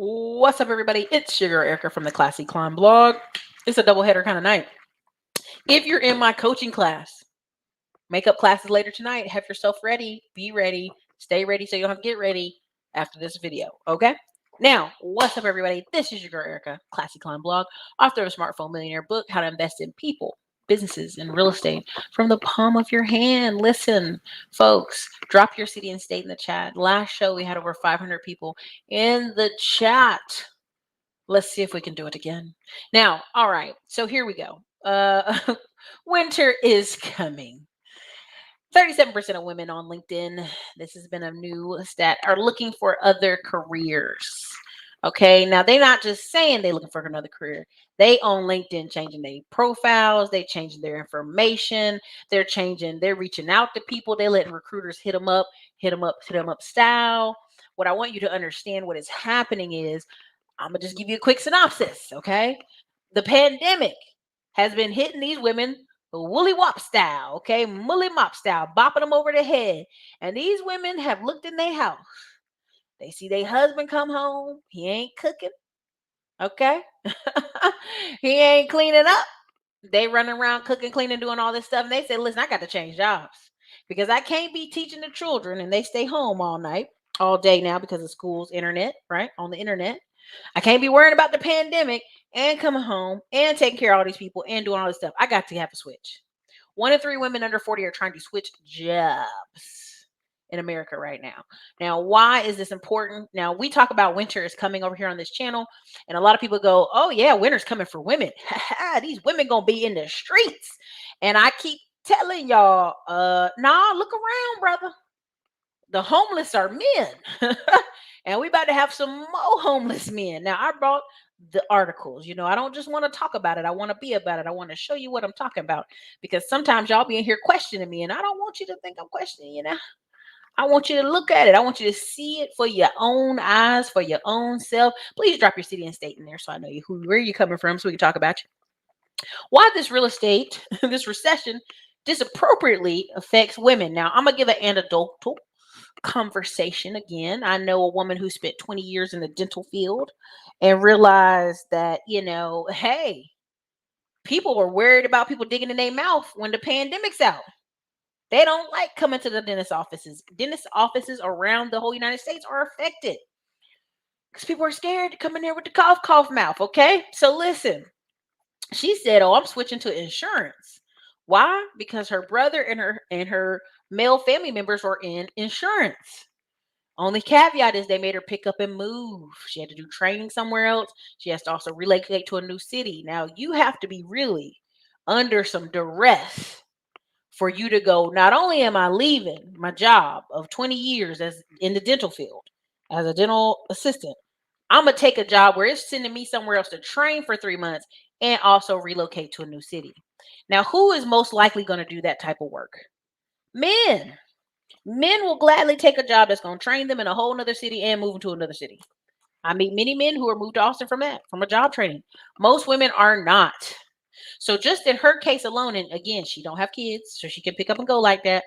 What's up, everybody? It's your girl Erica from the Classy Climb blog. It's a double header kind of night. If you're in my coaching class, makeup classes later tonight, have yourself ready, be ready, stay ready so you don't have to get ready after this video, okay? Now, what's up, everybody? This is your girl Erica, Classy Climb blog, author of Smartphone Millionaire book, How to Invest in People, Businesses, and Real Estate from the palm of your hand. Listen, folks, drop your city and state in the chat. Last show, we had over 500 people in the chat. Let's see if we can do it again. Now, all right. So here we go. Winter is coming. 37% of women on LinkedIn, this has been a new stat, are looking for other careers. Okay. Now, they're not just saying they're looking for another career. They on LinkedIn changing their profiles. They changing their information. They're reaching out to people. They're letting recruiters hit them up style. What I want you to understand what is happening is, I'm going to just give you a quick synopsis, okay? The pandemic has been hitting these women woolly wop style, okay? Mully mop style, bopping them over the head. And these women have looked in their house. They see their husband come home. He ain't cooking, okay? He ain't cleaning up. They running around cooking, cleaning, doing all this stuff. And they say, listen, I got to change jobs because I can't be teaching the children and they stay home all night, all day now because of school's internet, right? On the internet. I can't be worrying about the pandemic and coming home and taking care of all these people and doing all this stuff. I got to have a switch. 1 in 3 women under 40 are trying to switch jobs in America right now. Now, why is this important? Now, we talk about winter is coming over here on this channel, and a lot of people go, oh, yeah, winter's coming for women. These women going to be in the streets. And I keep telling y'all, nah, look around, brother. The homeless are men. And we about to have some more homeless men. Now, I brought the articles. You know, I don't just want to talk about it. I want to be about it. I want to show you what I'm talking about. Because sometimes y'all be in here questioning me. And I don't want you to think I'm questioning you now. I want you to look at it. I want you to see it for your own eyes, for your own self. Please drop your city and state in there so I know where you're coming from so we can talk about you. Why this real estate, this recession, disappropriately affects women. Now, I'm going to give an anecdotal conversation again. I know a woman who spent 20 years in the dental field and realized that, hey, people were worried about people digging in their mouth when the pandemic's out. They don't like coming to the dentist offices. Dentist offices around the whole United States are affected because people are scared to come in there with the cough mouth. Okay. So listen, she said, oh, I'm switching to insurance. Why? Because her brother and her male family members were in insurance. Only caveat is they made her pick up and move. She had to do training somewhere else. She has to also relocate to a new city. Now, you have to be really under some duress for you to go, not only am I leaving my job of 20 years as in the dental field as a dental assistant, I'm going to take a job where it's sending me somewhere else to train for 3 months and also relocate to a new city. Now, who is most likely going to do that type of work? Men. Men will gladly take a job that's going to train them in a whole nother city and move into another city. I meet many men who are moved to Austin from a job training. Most women are not. So just in her case alone, and again, she don't have kids, so she can pick up and go like that.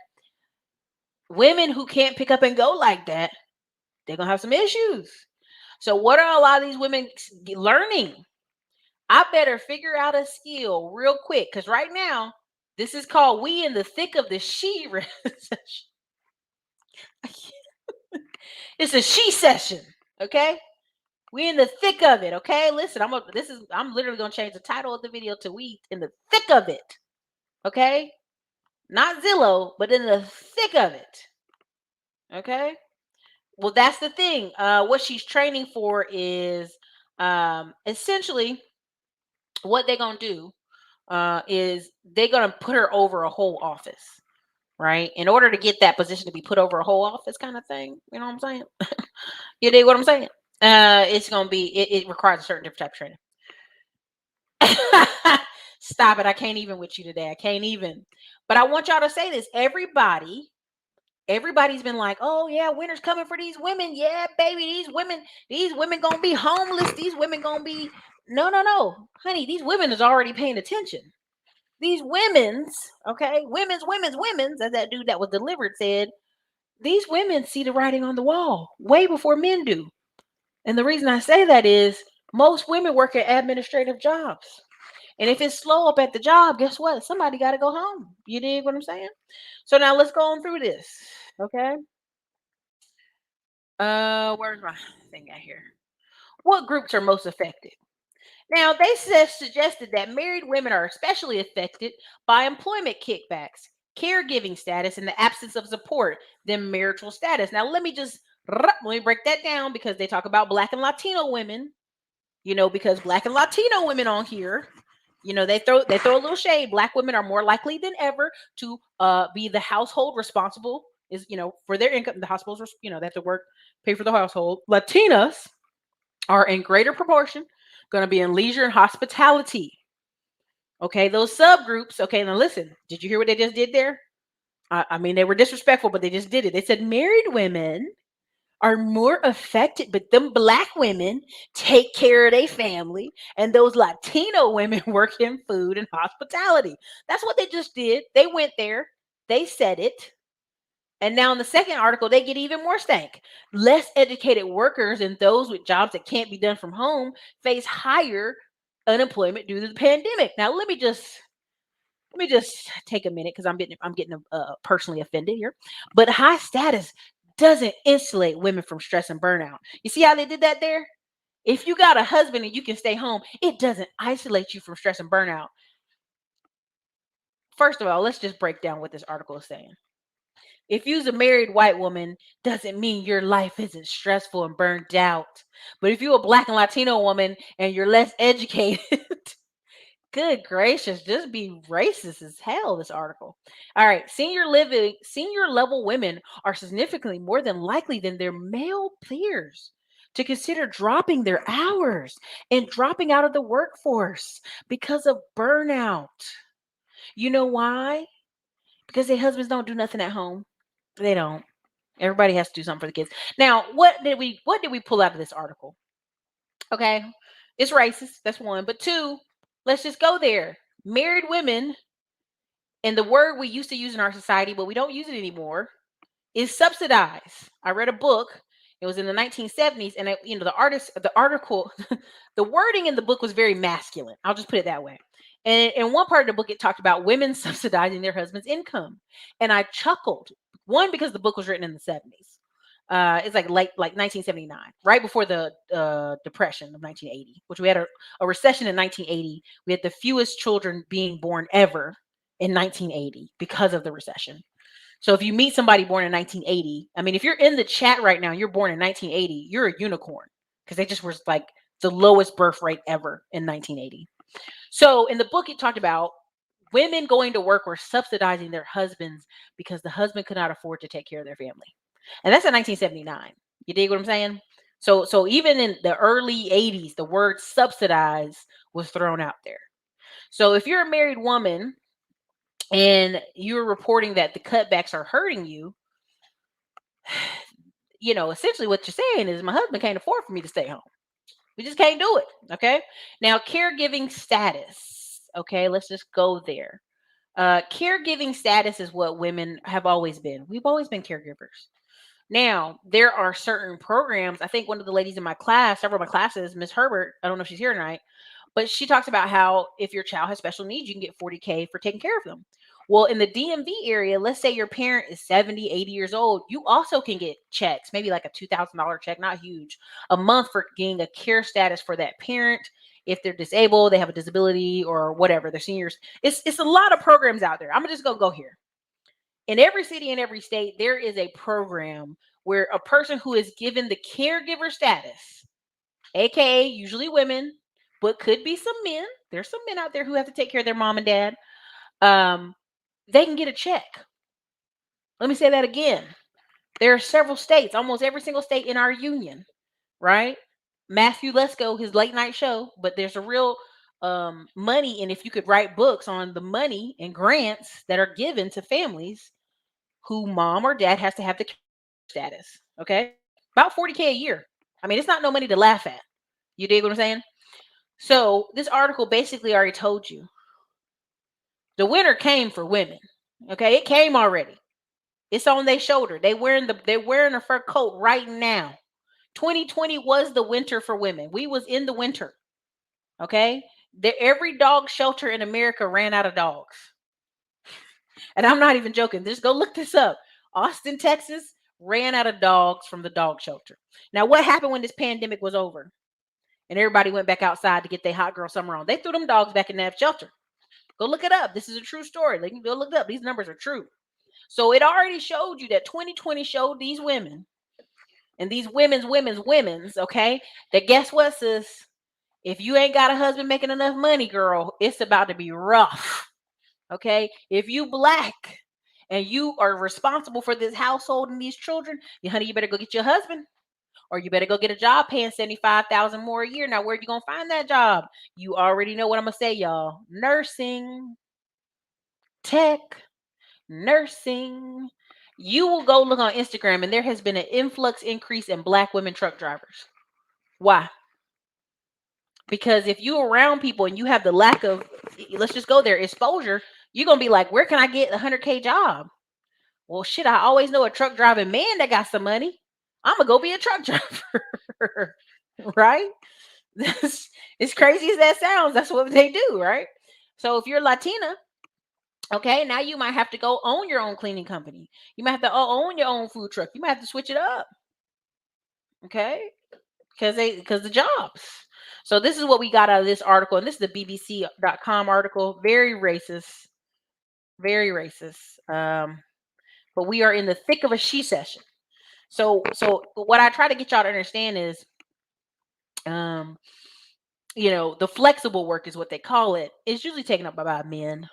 Women who can't pick up and go like that, they're going to have some issues. So what are a lot of these women learning? I better figure out a skill real quick because right now, this is called we in the thick of the she recession. It's a she session, okay? We in the thick of it, okay? Listen, I'm literally gonna change the title of the video to "We in the thick of it," okay? Not Zillow, but in the thick of it, okay? Well, that's the thing. What she's training for is essentially what they're gonna do is they're gonna put her over a whole office, right? In order to get that position to be put over a whole office, kind of thing. You know what I'm saying? You dig what I'm saying? It's gonna be it requires a certain different type of training. Stop it. I can't even with you today. I can't even. But I want y'all to say this. Everybody's been like, oh yeah, winter's coming for these women. Yeah, baby, these women gonna be homeless. These women gonna be no. Honey, these women is already paying attention. These women's, okay, women's, as that dude that was delivered said, these women see the writing on the wall way before men do. And the reason I say that is most women work at administrative jobs. And if it's slow up at the job, guess what? Somebody got to go home. You dig what I'm saying? So now let's go on through this. Okay. Where's my thing at here? What groups are most affected? Now, they suggested that married women are especially affected by employment kickbacks, caregiving status, and the absence of support than marital status. Now, let me break that down because they talk about Black and Latino women. Because Black and Latino women on here, they throw a little shade. Black women are more likely than ever to be the household responsible is for their income. The hospitals, they have to work, pay for the household. Latinas are in greater proportion going to be in leisure and hospitality. Okay, those subgroups. Okay, now listen. Did you hear what they just did there? I mean, they were disrespectful, but they just did it. They said married women are more affected, but them Black women take care of their family, and those Latino women work in food and hospitality. That's what they just did. They went there, they said it, and now in the second article, they get even more stank. Less educated workers and those with jobs that can't be done from home face higher unemployment due to the pandemic. Now, let me just take a minute because I'm getting personally offended here. But high status doesn't insulate women from stress and burnout. You see how they did that there? If you got a husband and you can stay home, it doesn't isolate you from stress and burnout. First of all, let's just break down what this article is saying. If you's a married white woman, doesn't mean your life isn't stressful and burned out. But if you're a Black and Latino woman and you're less educated, good gracious, just be racist as hell, this article. All right, senior level women are significantly more than likely than their male peers to consider dropping their hours and dropping out of the workforce because of burnout. You know why? Because their husbands don't do nothing at home. They don't. Everybody has to do something for the kids. Now, what did we pull out of this article? Okay. It's racist. That's one. But two, let's just go there. Married women, and the word we used to use in our society, but we don't use it anymore, is subsidized. I read a book. It was in the 1970s, and the article, the wording in the book was very masculine. I'll just put it that way. And in one part of the book, it talked about women subsidizing their husband's income, and I chuckled. One, because the book was written in the 70s. It's like 1979, right before the depression of 1980, which we had a recession in 1980. We had the fewest children being born ever in 1980 because of the recession. So if you meet somebody born in 1980, I mean, if you're in the chat right now, and you're born in 1980, you're a unicorn because they just were like the lowest birth rate ever in 1980. So in the book, it talked about women going to work were subsidizing their husbands because the husband could not afford to take care of their family. And that's in 1979. You dig what I'm saying? So even in the early 80s, the word subsidize was thrown out there. So if you're a married woman and you're reporting that the cutbacks are hurting you, essentially what you're saying is my husband can't afford for me to stay home. We just can't do it. Okay. Now, caregiving status. Okay. Let's just go there. Caregiving status is what women have always been. We've always been caregivers. Now, there are certain programs. I think one of the ladies in my class, several of my classes, Miss Herbert, I don't know if she's here tonight, but she talks about how if your child has special needs, you can get 40K for taking care of them. Well, in the DMV area, let's say your parent is 70, 80 years old, you also can get checks, maybe like a $2,000 check, not huge, a month for getting a care status for that parent. If they're disabled, they have a disability or whatever, they're seniors. It's a lot of programs out there. I'm just going to go here. In every city and every state, there is a program where a person who is given the caregiver status, aka usually women, but could be some men. There's some men out there who have to take care of their mom and dad. They can get a check. Let me say that again. There are several states, almost every single state in our union, right? Matthew Lesko, his late night show, but there's a real money. And if you could write books on the money and grants that are given to families who mom or dad has to have the status. Okay. About 40K a year. I mean, it's not no money to laugh at. You dig what I'm saying? So this article basically already told you the winter came for women. Okay. It came already. It's on their shoulder. They're wearing a fur coat right now. 2020 was the winter for women. We was in the winter. Okay. Every dog shelter in America ran out of dogs. And I'm not even joking. Just go look this up. Austin, Texas ran out of dogs from the dog shelter. Now, what happened when this pandemic was over and everybody went back outside to get their hot girl summer on? They threw them dogs back in that shelter. Go look it up. This is a true story. They can go look it up. These numbers are true. So it already showed you that 2020 showed these women and these women's, okay, that guess what, sis? If you ain't got a husband making enough money, girl, it's about to be rough. Okay. If you black and you are responsible for this household and these children, honey, you better go get your husband or you better go get a job paying 75,000 more a year. Now, where you going to find that job? You already know what I'm going to say, y'all. Nursing, tech, nursing. You will go look on Instagram and there has been an influx increase in black women truck drivers. Why? Because if you around people and you have the lack of, let's just go there, exposure, you're going to be like, where can I get a 100K job? Well, shit, I always know a truck driving man that got some money. I'm going to go be a truck driver. Right? As crazy as that sounds, that's what they do, right? So if you're Latina, okay, now you might have to go own your own cleaning company. You might have to own your own food truck. You might have to switch it up. Okay? Because the jobs. So this is what we got out of this article, and this is the BBC.com article. Very racist, very racist. But we are in the thick of a she session. So what I try to get y'all to understand is, the flexible work is what they call it. It's usually taken up by men,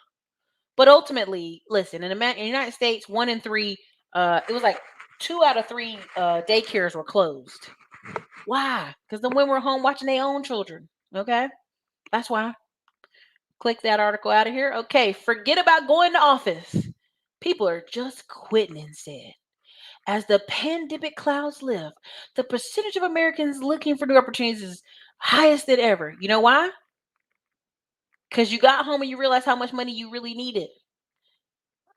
but ultimately, listen, in the United States, 1 in 3, it was like 2 out of 3 daycares were closed. Why? Because the women were home watching their own children. Okay, that's why. Click that article out of here. Okay, forget about going to office. People are just quitting instead. As the pandemic clouds lift, the percentage of Americans looking for new opportunities is highest than ever. You know why? Because you got home and you realized how much money you really needed.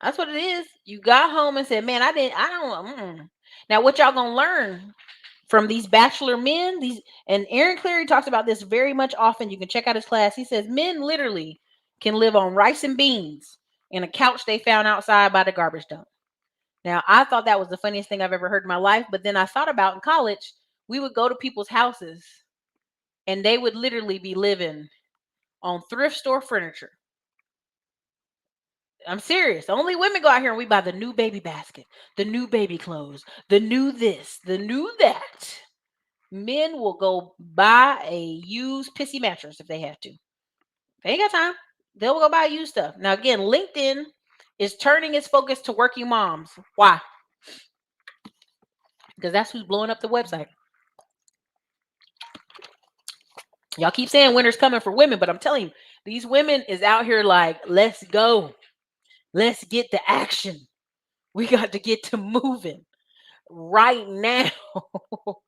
That's what it is. You got home and said, man, I don't. Now, what y'all gonna learn from these bachelor men? And Aaron Cleary talks about this very much often. You can check out his class. He says men literally can live on rice and beans in a couch they found outside by the garbage dump. Now, I thought that was the funniest thing I've ever heard in my life. But then I thought about in college, we would go to people's houses and they would literally be living on thrift store furniture. I'm serious. Only women go out here and we buy the new baby basket, the new baby clothes, the new this, the new that. Men will go buy a used pissy mattress if they have to. They ain't got time. They'll go buy used stuff. Now, again, LinkedIn is turning its focus to working moms. Why? Because that's who's blowing up the website. Y'all keep saying winter's coming for women, but I'm telling you, these women is out here like, let's go. Let's get to action. We got to get to moving right now. All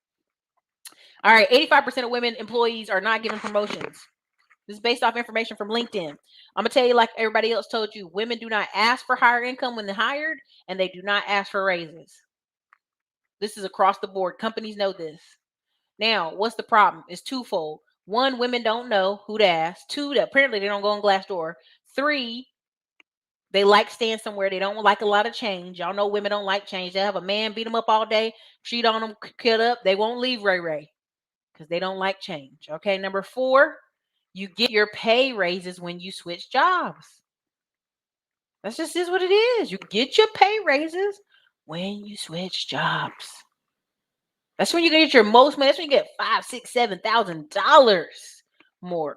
right, 85% of women employees are not given promotions. This is based off information from LinkedIn. I'm going to tell you, like everybody else told you, women do not ask for higher income when they're hired, and they do not ask for raises. This is across the board. Companies know this. Now, what's the problem? It's twofold. 1, women don't know who to ask. 2, that apparently they don't go on Glassdoor. 3, they like staying somewhere. They don't like a lot of change. Y'all know women don't like change. They'll have a man beat them up all day, cheat on them, kill up. They won't leave Ray because they don't like change. Okay, number 4, you get your pay raises when you switch jobs. That's just is what it is. You get your pay raises when you switch jobs. That's when you get your most money. That's when you get $5,000, $6,000, $7,000 more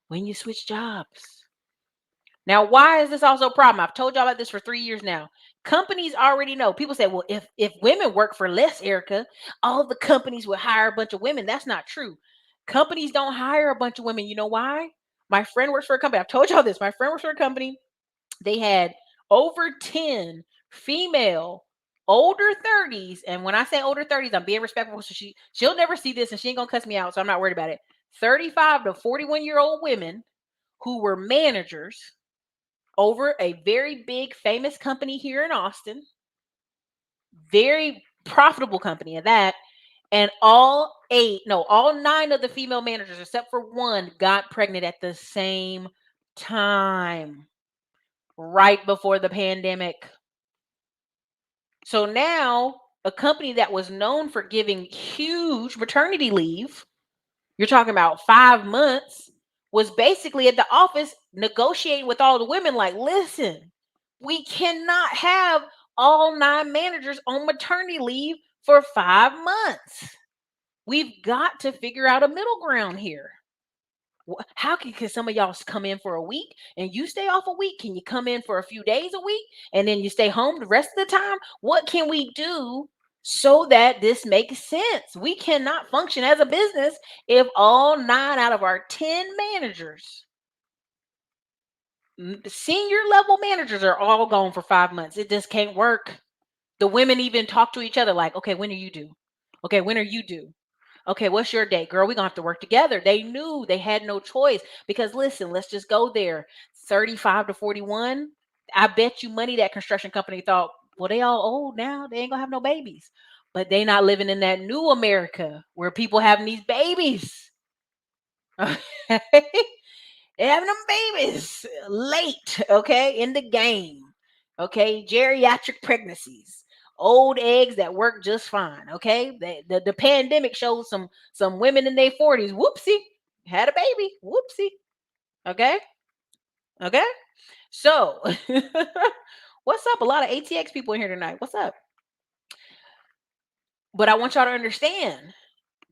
when you switch jobs. Now, why is this also a problem? I've told y'all about this for 3 years now. Companies already know. People say, well, if women work for less, Erica, all the companies would hire a bunch of women. That's not true. Companies don't hire a bunch of women. You know why? My friend works for a company. I've told y'all this. My friend works for a company. They had over 10 female older 30s. And when I say older 30s, I'm being respectful. So she'll never see this and she ain't gonna cuss me out. So I'm not worried about it. 35 to 41-year-old women who were managers over a very big famous company here in Austin. Very profitable company at that. And all 9 of the female managers, except for one, got pregnant at the same time, right before the pandemic. So now a company that was known for giving huge maternity leave, you're talking about 5 months, was basically at the office negotiating with all the women like, listen, we cannot have all 9 managers on maternity leave for 5 months. We've got to figure out a middle ground here. How can some of y'all come in for a week and you stay off a week? Can you come in for a few days a week and then you stay home the rest of the time? What can we do so that this makes sense? We cannot function as a business if all 9 out of our 10 managers, senior level managers, are all gone for 5 months. It just can't work. The women even talk to each other like, okay, when are you due? Okay, when are you due? Okay, what's your date? Girl, we're gonna have to work together. They knew they had no choice because listen, let's just go there. 35 to 41. I bet you money that construction company thought, well, they all old now. They ain't gonna have no babies. But they not living in that new America where people having these babies. They having them babies late, okay, in the game. Okay, geriatric pregnancies, old eggs that work just fine. Okay, the pandemic showed some women in their 40s. Whoopsie, had a baby. Whoopsie. Okay, okay. So, what's up? A lot of ATX people in here tonight. What's up? But I want y'all to understand.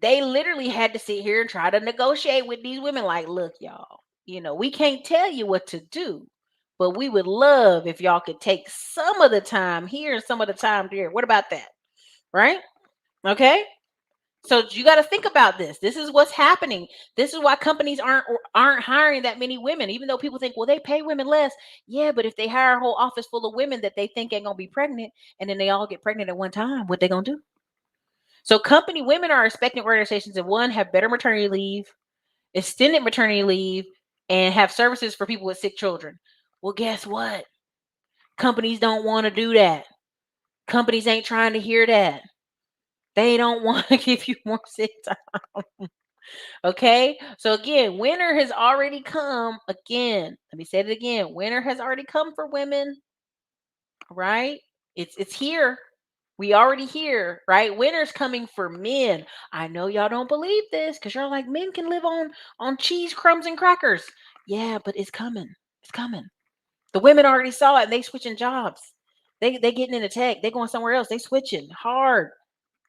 They literally had to sit here and try to negotiate with these women like, look, y'all, we can't tell you what to do, but we would love if y'all could take some of the time here and some of the time there. What about that? Right? Okay. So you got to think about this. This is what's happening. This is why companies aren't hiring that many women, even though people think, well, they pay women less. Yeah, but if they hire a whole office full of women that they think ain't gonna be pregnant, and then they all get pregnant at one time, what they gonna do? So company women are expecting organizations to, one, have better maternity leave, extended maternity leave, and have services for people with sick children. Well, guess what? Companies don't want to do that. Companies ain't trying to hear that. They don't want to give you more sick time. Okay? So again, winter has already come. Again, let me say it again. Winter has already come for women, right? It's here. We already here, right? Winter's coming for men. I know y'all don't believe this because you're like, men can live on cheese, crumbs, and crackers. Yeah, but it's coming. It's coming. The women already saw it and they switching jobs. They getting into tech. They going somewhere else. They switching hard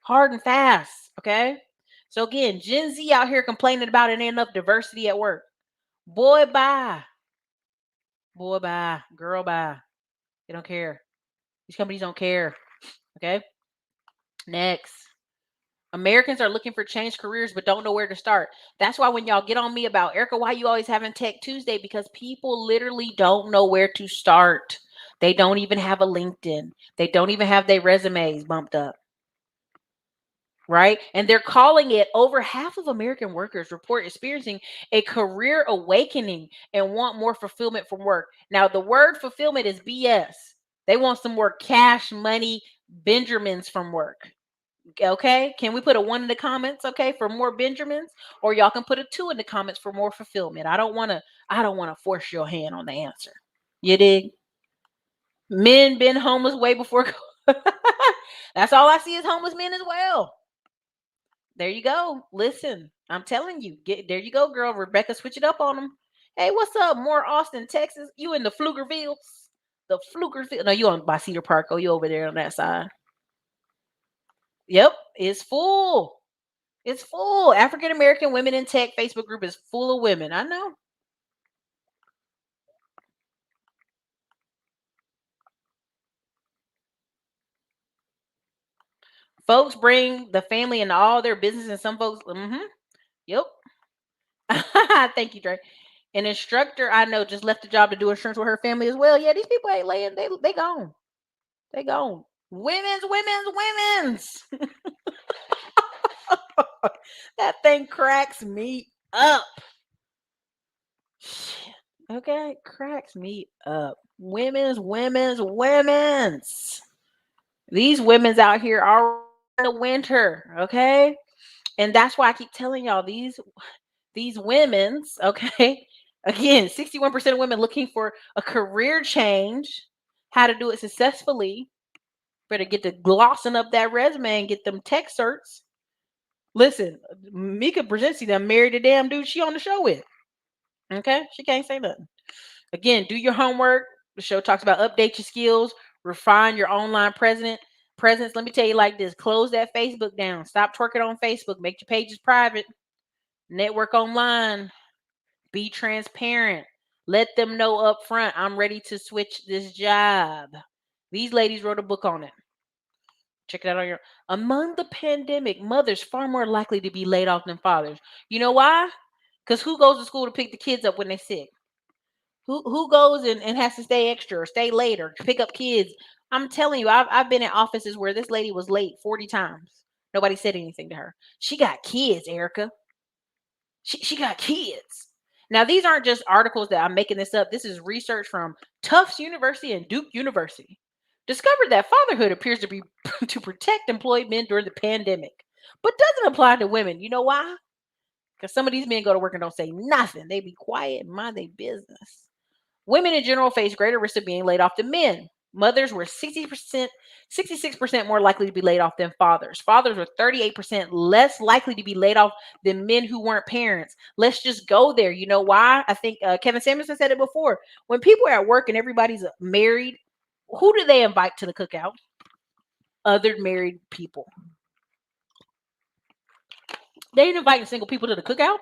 and fast. Okay. So again, Gen Z out here complaining about it ain't enough diversity at work. Boy, bye. Boy, bye. Girl, bye. They don't care. These companies don't care. Okay. Next. Americans are looking for change careers but don't know where to start. That's why when y'all get on me about, Erica, why you always having Tech Tuesday? Because people literally don't know where to start. They don't even have a LinkedIn. They don't even have their resumes bumped up. Right? And they're calling it, over half of American workers report experiencing a career awakening and want more fulfillment from work. Now, the word fulfillment is BS. They want some more cash money Benjamins from work. Okay, can we put a 1 in the comments, okay, for more Benjamins, or y'all can put a 2 in the comments for more fulfillment. I don't want to force your hand on the answer. You dig? Men been homeless way before. That's all I see is homeless men as well. There you go. Listen, I'm telling you, get there. You go, girl. Rebecca, switch it up on them. Hey, what's up? More Austin, Texas. You in the Pflugervilles? The Pflugerville? No, you on by Cedar Park. Oh, you over there on that side. Yep, it's full. It's full. African American Women in Tech Facebook group is full of women. I know. Folks bring the family into all their business, and some folks, yep. Thank you, Dre. An instructor I know just left the job to do insurance with her family as well. Yeah, these people ain't laying. They gone. They gone. Women's. That thing cracks me up. Shit. Okay, cracks me up. Women's. These women's out here are in the winter, okay? And that's why I keep telling y'all these women's, okay? Again, 61% of women looking for a career change, how to do it successfully. Better get to glossing up that resume and get them tech certs. Listen, Mika Brzezinski done married the damn dude she on the show with. Okay? She can't say nothing. Again, do your homework. The show talks about update your skills, refine your online presence. Let me tell you like this: close that Facebook down. Stop twerking on Facebook. Make your pages private. Network online. Be transparent. Let them know up front, I'm ready to switch this job. These ladies wrote a book on it. Check it out on your. Among the pandemic, mothers far more likely to be laid off than fathers. You know why? Because who goes to school to pick the kids up when they're sick? Who goes and has to stay extra or stay late or pick up kids? I'm telling you, I've been in offices where this lady was late 40 times. Nobody said anything to her. She got kids, Erica. She got kids. Now, these aren't just articles that I'm making this up. This is research from Tufts University and Duke University. Discovered that fatherhood appears to be to protect employed men during the pandemic, but doesn't apply to women. You know why? Because some of these men go to work and don't say nothing. They be quiet and mind their business. Women in general face greater risk of being laid off than men. Mothers were 60%, 66% more likely to be laid off than fathers. Fathers were 38% less likely to be laid off than men who weren't parents. Let's just go there. You know why? I think Kevin Samuelson said it before. When people are at work and everybody's married, who do they invite to the cookout? Other married people. They ain't inviting single people to the cookout.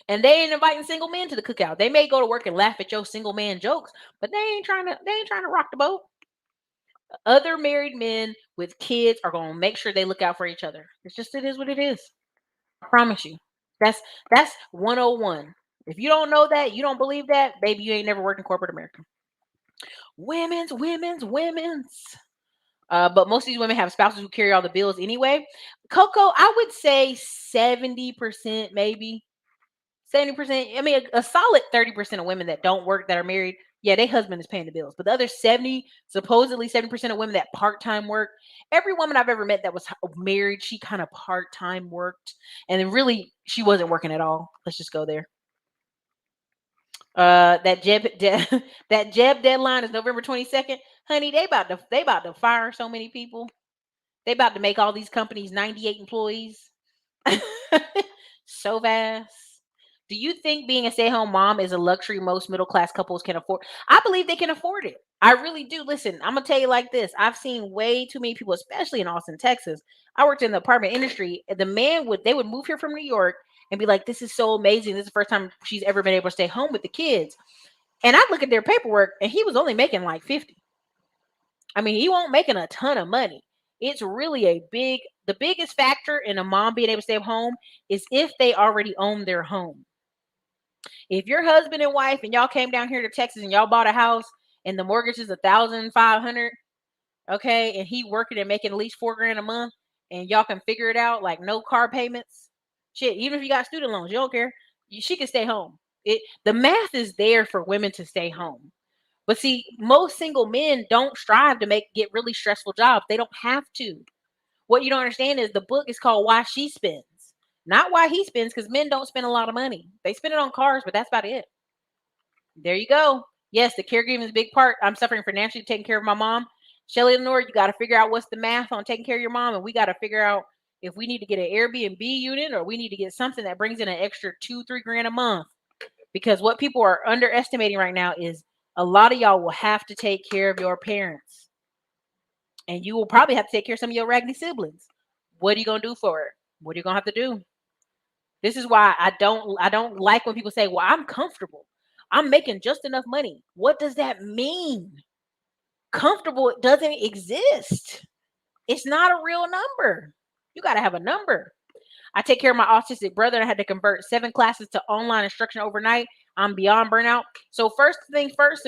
And they ain't inviting single men to the cookout. They may go to work and laugh at your single man jokes, but they ain't trying to rock the boat. Other married men with kids are going to make sure they look out for each other. It is what it is. I promise you. That's 101. If you don't know that, you don't believe that, baby, you ain't never worked in corporate America. Women's. But most of these women have spouses who carry all the bills anyway. Coco, I would say 70% maybe. 70%, I mean, a solid 30% of women that don't work that are married, yeah, their husband is paying the bills. But the other 70, supposedly 70% of women that part-time work, every woman I've ever met that was married, she kind of part-time worked. And then really, she wasn't working at all. Let's just go there. That Jeb deadline is November 22nd. Honey, they about to fire so many people. They about to make all these companies 98 employees. So fast. Do you think being a stay-at-home mom is a luxury most middle-class couples can afford? I believe they can afford it. I really do. Listen, I'm gonna tell you like this. I've seen way too many people, especially in Austin, Texas. I worked in the apartment industry. The man would move here from New York and be like, "This is so amazing. This is the first time she's ever been able to stay home with the kids." And I look at their paperwork, and he was only making like 50. I mean, he won't making a ton of money. It's really the biggest factor in a mom being able to stay at home is if they already own their home. If your husband and wife and y'all came down here to Texas and y'all bought a house and the mortgage is 1,500, okay, and he working and making at least $4,000 a month, and y'all can figure it out like no car payments, shit. Even if you got student loans, you don't care. She can stay home. The math is there for women to stay home. But see, most single men don't strive to get really stressful jobs. They don't have to. What you don't understand is the book is called Why She Spends, not why he spends, because men don't spend a lot of money. They spend it on cars, but that's about it. There you go. Yes, the caregiving is a big part. I'm suffering financially taking care of my mom. Shelly Lenore, you got to figure out what's the math on taking care of your mom, and we got to figure out if we need to get an Airbnb unit or we need to get something that brings in an extra $2-3 grand a month. Because what people are underestimating right now is a lot of y'all will have to take care of your parents. And you will probably have to take care of some of your raggedy siblings. What are you going to do for it? What are you going to have to do? This is why I don't like when people say, "Well, I'm comfortable. I'm making just enough money." What does that mean? Comfortable doesn't exist. It's not a real number. You got to have a number. I take care of my autistic brother. I had to convert 7 classes to online instruction overnight. I'm beyond burnout. So first thing first,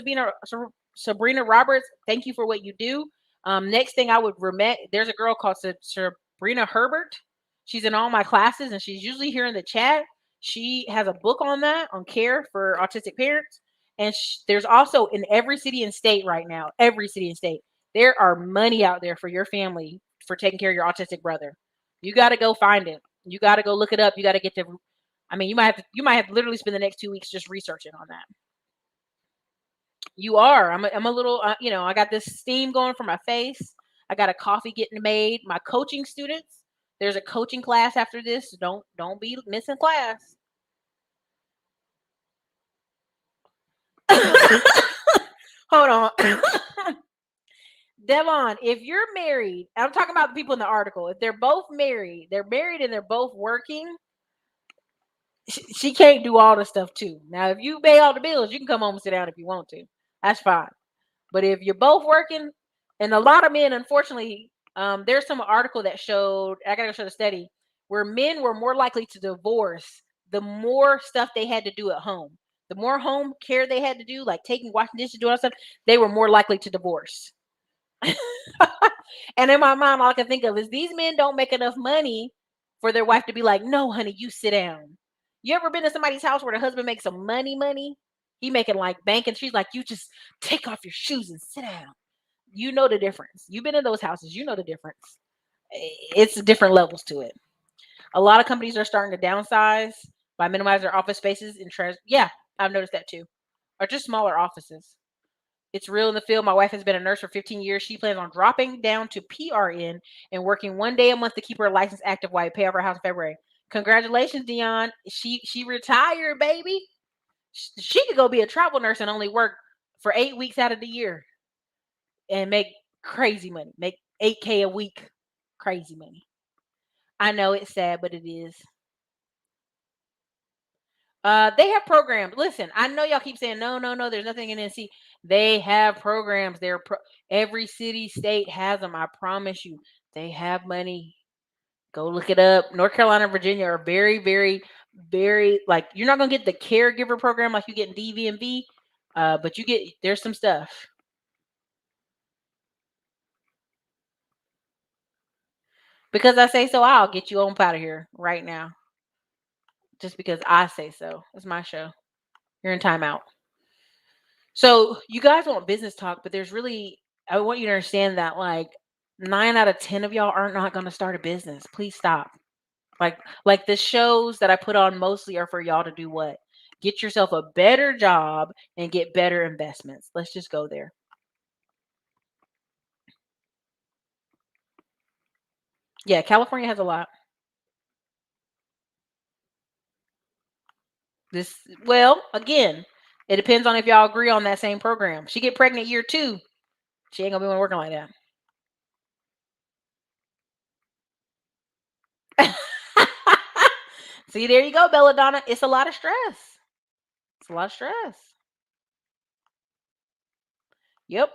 Sabrina Roberts, thank you for what you do. Next thing I would there's a girl called Sabrina Herbert. She's in all my classes and she's usually here in the chat. She has a book on that, on care for autistic parents. And there's also in every city and state right now, every city and state, there are money out there for your family for taking care of your autistic brother. You got to go find it. You got to go look it up. You got to get to. I mean, you might have to literally spend the next 2 weeks just researching on that. You are. I'm a little. I got this steam going from my face. I got a coffee getting made. My coaching students. There's a coaching class after this. Don't be missing class. Hold on. Devon, if you're married, I'm talking about the people in the article. If they're both married, and they're both working, she can't do all the stuff too. Now, if you pay all the bills, you can come home and sit down if you want to. That's fine. But if you're both working, and a lot of men, unfortunately, there's some article that showed, I gotta show the study, where men were more likely to divorce the more stuff they had to do at home. The more home care they had to do, like taking, washing dishes, doing all that stuff, they were more likely to divorce. And in my mind, all I can think of is these men don't make enough money for their wife to be like, no, honey, you sit down. You ever been to somebody's house where the husband makes some money? He making like bank, and she's like, you just take off your shoes and sit down. You know the difference. You've been in those houses. You know the difference. It's different levels to it. A lot of companies are starting to downsize by minimizing their office spaces and yeah, I've noticed that too. Or just smaller offices. It's real in the field. My wife has been a nurse for 15 years. She plans on dropping down to PRN and working one day a month to keep her license active while we pay off her house in February. Congratulations, Dion. She retired, baby. She could go be a travel nurse and only work for 8 weeks out of the year and make crazy money. Make $8K a week. Crazy money. I know it's sad, but it is. They have programs. Listen, I know y'all keep saying no. There's nothing in NC. They have programs. Every city, state has them. I promise you, they have money. Go look it up. North Carolina and Virginia are very, very, very like you're not gonna get the caregiver program like you get in DV&V, but there's some stuff. Because I say so, I'll get you on out of here right now. Just because I say so. It's my show. You're in timeout. So you guys want business talk, but I want you to understand that like 9 out of 10 of y'all are not going to start a business. Please stop. Like the shows that I put on mostly are for y'all to do what? Get yourself a better job and get better investments. Let's just go there. Yeah, California has a lot. Well, again, it depends on if y'all agree on that same program. She get pregnant year 2, she ain't gonna be working like that. See, there you go, Belladonna. It's a lot of stress. It's a lot of stress. Yep.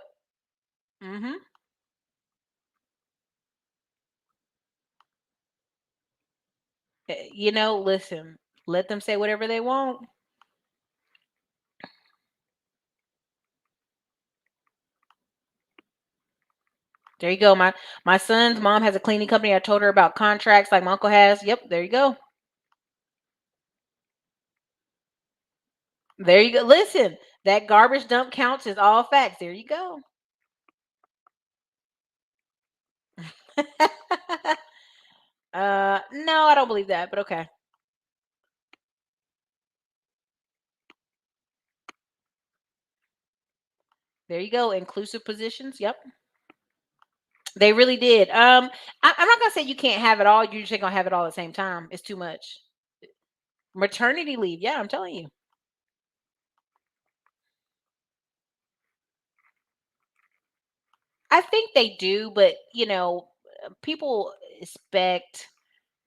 Mm-hmm. Listen, let them say whatever they want. There you go. My son's mom has a cleaning company. I told her about contracts like my uncle has. Yep, there you go. There you go. Listen, that garbage dump counts is all facts. There you go. No, I don't believe that, but okay. There you go. Inclusive positions. Yep. They really did. I'm not gonna say you can't have it all. You're just gonna have it all at the same time. It's too much. Maternity leave. Yeah, I'm telling you. I think they do, but people expect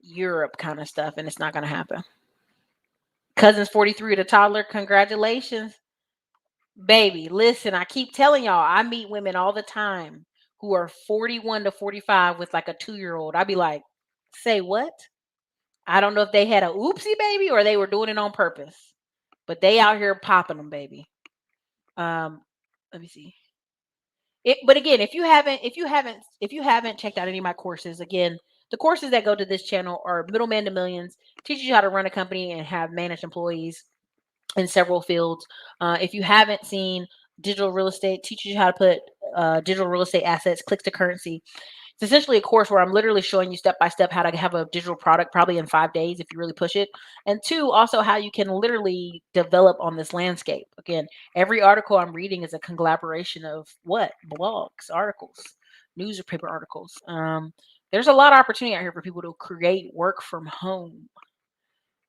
Europe kind of stuff, and it's not gonna happen. Cousin's 43 with a toddler. Congratulations, baby. Listen, I keep telling y'all, I meet women all the time who are 41 to 45 with like a 2-year-old. I'd be like, say what? I don't know if they had a oopsie baby or they were doing it on purpose, but they out here popping them, baby. Let me see. But again, if you haven't checked out any of my courses, again, the courses that go to this channel are Middleman to Millions, teaches you how to run a company and have managed employees in several fields. If you haven't seen Digital Real Estate, teaches you how to put digital real estate assets, clicks to currency. It's essentially a course where I'm literally showing you step by step how to have a digital product probably in 5 days if you really push it. And two, also how you can literally develop on this landscape. Again, every article I'm reading is a collaboration of what? Blogs, articles, newspaper articles. There's a lot of opportunity out here for people to create work from home,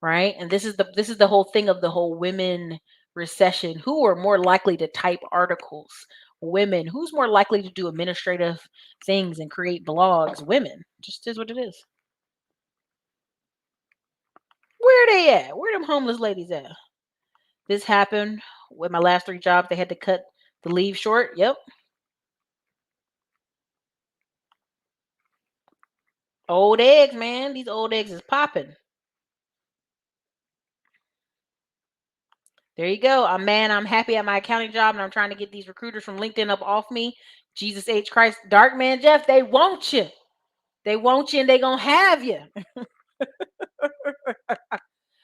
right? And this is the whole thing of the whole women recession. Who are more likely to type articles? Women. Who's more likely to do administrative things and create blogs? Women. Just is what it is. Where they at? Where them homeless ladies at? This happened with my last 3 jobs. They had to cut the leave short. Yep. Old eggs, man. These old eggs is popping. There you go. I'm happy at my accounting job and I'm trying to get these recruiters from LinkedIn up off me. Jesus H. Christ. Dark man Jeff, they want you. They want you and they gonna have you.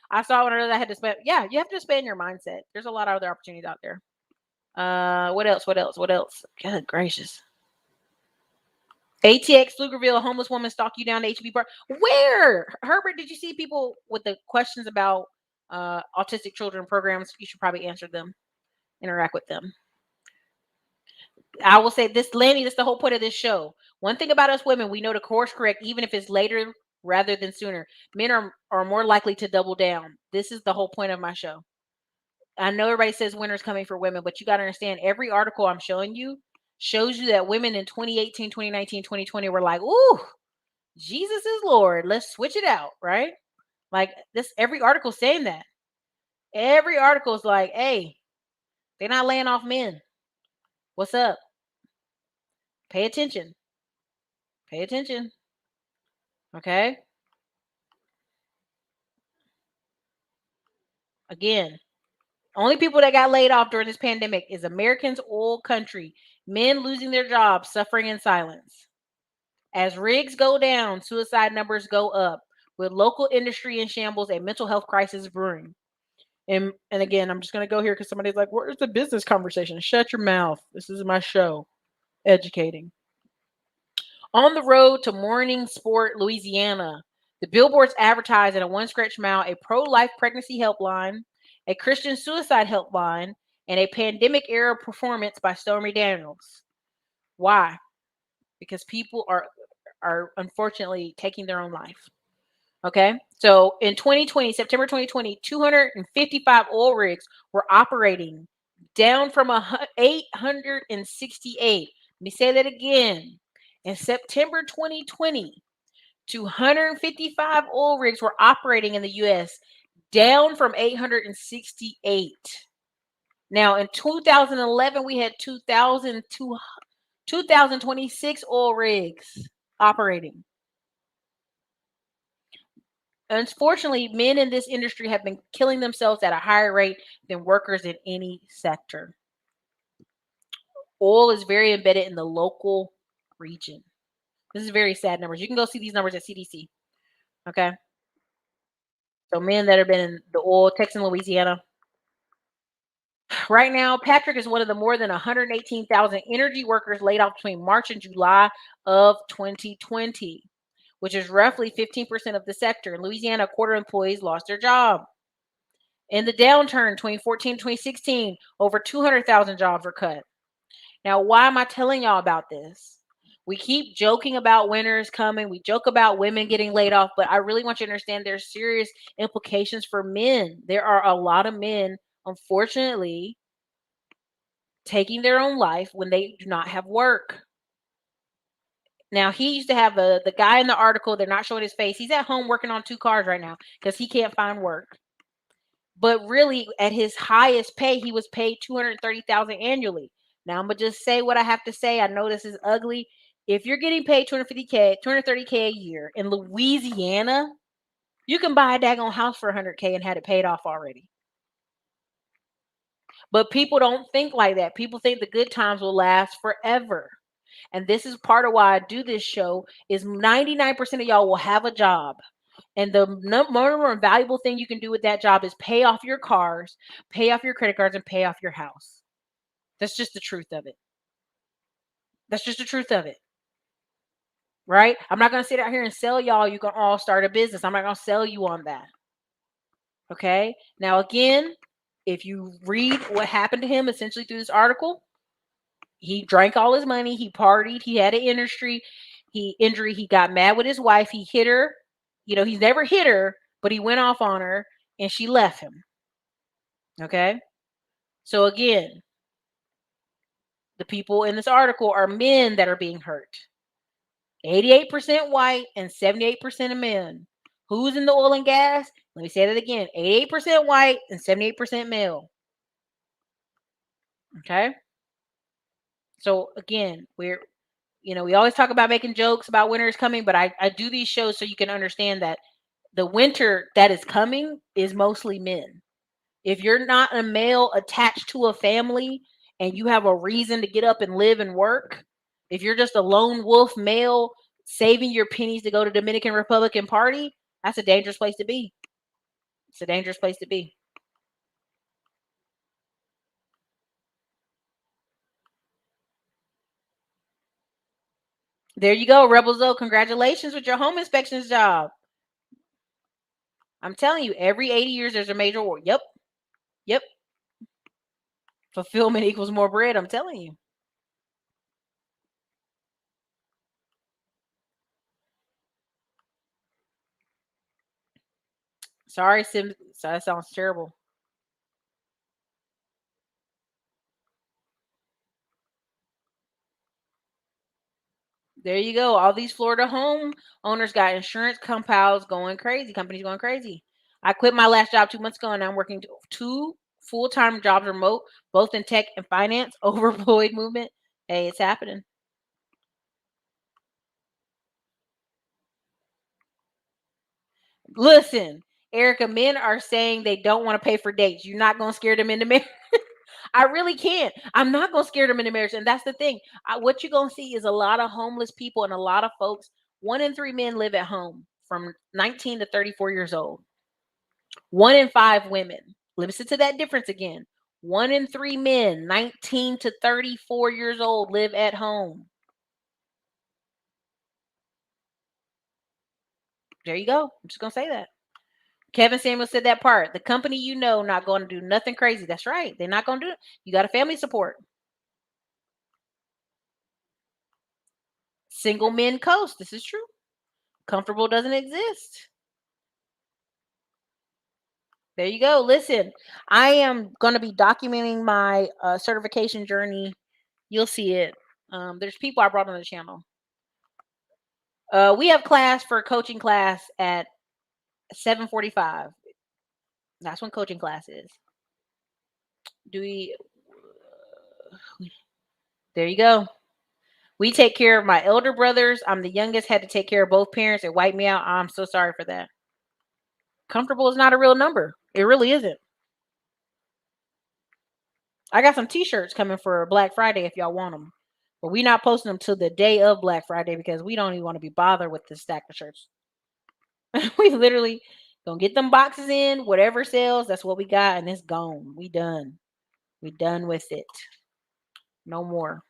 I saw one of those I had to spend. Yeah, you have to expand your mindset. There's a lot of other opportunities out there. What else? What else? What else? Good gracious. ATX Pflugerville, a homeless woman stalked you down to HB Park. Where? Herbert, did you see people with the questions about autistic children programs? You should probably answer them, interact with them. I will say this, Lanny, that's the whole point of this show. One thing about us women, we know to course correct, even if it's later rather than sooner. Men are more likely to double down. This is the whole point of my show. I know everybody says winter's coming for women, but you got to understand every article I'm showing you shows you that women in 2018, 2019, 2020 were like, ooh, Jesus is Lord. Let's switch it out, right? Like this, every article saying that. Every article is like, hey, they're not laying off men. What's up? Pay attention. Pay attention. Okay. Again, only people that got laid off during this pandemic is Americans, oil country, men losing their jobs, suffering in silence. As rigs go down, suicide numbers go up. With local industry in shambles, a mental health crisis brewing. And again, I'm just going to go here because somebody's like, where's the business conversation? Shut your mouth. This is my show. Educating. On the road to Morning Sport, Louisiana, the billboards advertise at a one stretch mile a pro-life pregnancy helpline, a Christian suicide helpline, and a pandemic era performance by Stormy Daniels. Why? Because people are unfortunately taking their own life. Okay. So in 2020, September 2020, 255 oil rigs were operating, down from 868. Let me say that again. In September 2020, 255 oil rigs were operating in the US, down from 868. Now in 2011, we had 2,026 oil rigs operating. Unfortunately, men in this industry have been killing themselves at a higher rate than workers in any sector. Oil is very embedded in the local region. This is very sad numbers. You can go see these numbers at CDC. Okay. So men that have been in the oil, Texas and Louisiana. Right now, Patrick is one of the more than 118,000 energy workers laid off between March and July of 2020, which is roughly 15% of the sector. In Louisiana, a quarter of employees lost their job. In the downturn, 2014, 2016, over 200,000 jobs were cut. Now, why am I telling y'all about this? We keep joking about winters coming. We joke about women getting laid off, but I really want you to understand there's serious implications for men. There are a lot of men, unfortunately, taking their own life when they do not have work. Now, he used to have the guy in the article, they're not showing his face. He's at home working on 2 cars right now because he can't find work. But really, at his highest pay, he was paid $230,000 annually. Now I'm gonna just say what I have to say. I know this is ugly. If you're getting paid 250K, 230K a year in Louisiana, you can buy a daggone house for 100K and had it paid off already. But people don't think like that. People think the good times will last forever. And this is part of why I do this show is 99% of y'all will have a job. And the more valuable thing you can do with that job is pay off your cars, pay off your credit cards, and pay off your house. That's just the truth of it. That's just the truth of it. right? I'm not going to sit out here and sell y'all you can all start a business. I'm not going to sell you on that. Okay? Now, again, if you read what happened to him essentially through this article, he drank all his money, he partied, he had an injury, he got mad with his wife, he hit her. He's never hit her, but he went off on her and she left him. Okay? So again, the people in this article are men that are being hurt. 88% white and 78% of men. Who's in the oil and gas? Let me say that again. 88% white and 78% male. Okay? So again, we always talk about making jokes about winter is coming, but I do these shows so you can understand that the winter that is coming is mostly men. If you're not a male attached to a family and you have a reason to get up and live and work, if you're just a lone wolf male saving your pennies to go to Dominican Republican party, that's a dangerous place to be. It's a dangerous place to be. There you go, Rebel Zoe. Congratulations with your home inspections job. I'm telling you, every 80 years there's a major war. Yep. Yep. Fulfillment equals more bread. I'm telling you. Sorry, Sim. That sounds terrible. There you go. All these Florida home owners got insurance companies going crazy. I quit my last job 2 months ago and I'm working two full-time jobs remote, both in tech and finance. Overemployed movement. Hey, it's happening. Listen, Erica, men are saying they don't want to pay for dates. You're not going to scare them into marriage. I really can't. I'm not going to scare them into marriage. And that's the thing. What you're going to see is a lot of homeless people and a lot of folks. 1 in 3 men live at home from 19 to 34 years old. 1 in 5 women. Listen to that difference again. 1 in 3 men, 19 to 34 years old, live at home. There you go. I'm just going to say that. Kevin Samuel said that part. The company not going to do nothing crazy. That's right. They're not going to do it. You got a family support. Single men coast. This is true. Comfortable doesn't exist. There you go. Listen, I am going to be documenting my certification journey. You'll see it. There's people I brought on the channel. We have class for coaching class at 7:45. That's when coaching class is. Do we? There you go. We take care of my elder brothers. I'm the youngest. Had to take care of both parents. It wiped me out. I'm so sorry for that. Comfortable is not a real number. It really isn't. I got some T-shirts coming for Black Friday if y'all want them. But we're not posting them till the day of Black Friday because we don't even want to be bothered with this stack of shirts. We literally gonna get them boxes in, whatever sells, that's what we got, and it's gone. We done. We done with it. No more.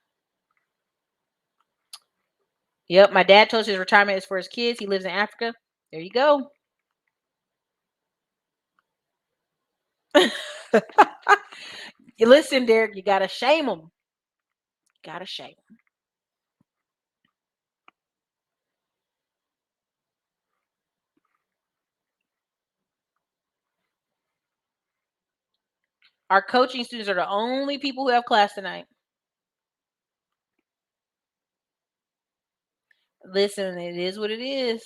Yep, my dad told us his retirement is for his kids. He lives in Africa. There you go. You listen, Derek, you gotta shame them. Gotta shame them. Our coaching students are the only people who have class tonight. Listen, it is what it is.